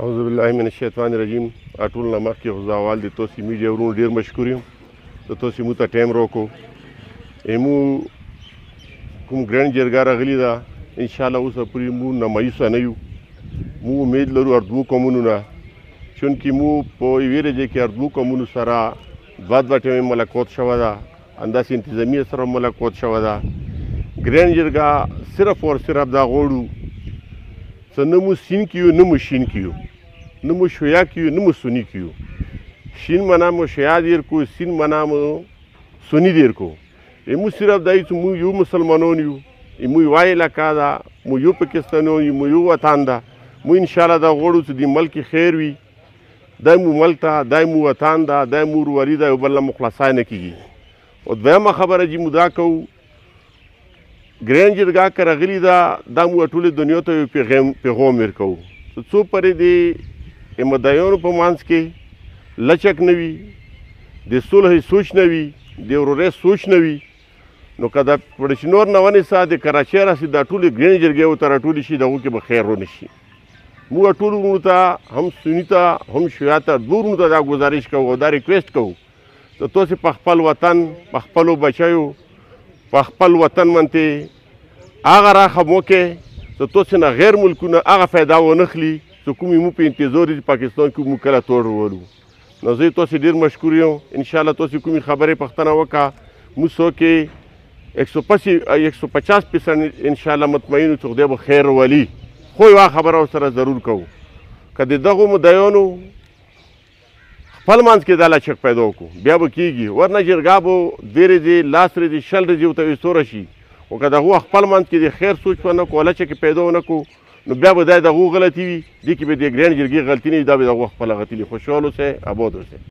اعوذ بالله من الشیطان الرجیم. ټول نه مخکې خو زه اول د تاسې میډیا ورونو ډېر مشکور یم د تاسې موږ ته ټایم راکړو. موږ کوم ګرینډ جرګه راغلې ده انشاءالله اوسه پورې موږ نه مایوسه نه یو. موږ امید لرو هر دوو قومونو نه، چونکې موږ په یوې ورځې کې هر دوو قومونو سره دوه ټیمې ملاقات شوی ده، همداسې انتظامیه سره ملاقات شوی ده. ګرینډ جرګه صرف اور صرف دا غواړو څه نه مو سین کیو نه مو شین کیو، نه مو شیعه کیو نه مو سنی کیو. شین معنا مو شیعه دیر کو، سین معنا مو سنی دیر کو. مو صرف دای چې مو یو مسلمانان یو، مو یو علاقه ده، مو یو پاکستانیان یو، مو یو وطن ده. مو انشاءالله دا غواړو چې د ملک خیر وي، دا مو ملک ته، دا مو وطن ده، دا مو وروري ده، یو بل له مخلصای نه کیږي. او دویمه خبره چې مو دا کوو ګرینډ جرګه که راغلې ده دا موږ ټولې دنیا ته یو پیغام ورکوو څو پرې د مدعیانو په منځ کې لچک نه وي، د صلح سوچ نه وي، د ورورۍ سوچ نه وي. نو که د پړشنور نه ونیسه د کراچۍ راسي دا ټولې ګرینډ جرګې ورته راټولې شي، د هغو کې به خیر ونه شي. موږ ټولو ورونو ته هم سني ته هم شیعه ته دوه ورونو ته دا ګزارش کوو او دا ریکویسټ کوو چې تاسې په خپل وطن په خپلو بچیو په خپل وطن باندې هغه راخه موکې چې تاسې نه غیر ملکونه هغه فایده ونه خلي چې کومې موږ په انتظار دي پاکستان کې موږ کله توړ ولو. نو زه تاسې ډېر مشکور یم. انشاءالله تاسې کومې خبرې پوښتنه وکړه موږ څوکې 150% انشاءالله مطمئن چې خدای به خیر ولي. خو یوه خبره ورسره ضرور کوو که د دغو مدعیانو خپل منځ کې دا لچک پیدا وکړو بیا به کېږي، ورنه جرګه به 2 ورځې 10 ورځې 6 ورځې ورته ایستوره شي. خو که د هغو خپل منځ کې د خیر سوچ ونه کړو لچکې پیدا ونه کړو نو بیا به دا د هغو غلطي وي، دې کې به د ګرینډ جرګې غلطي نه وي، دا به د هغو خپله غلطي وي. خوشحال اوسئ، اباد اوسئ.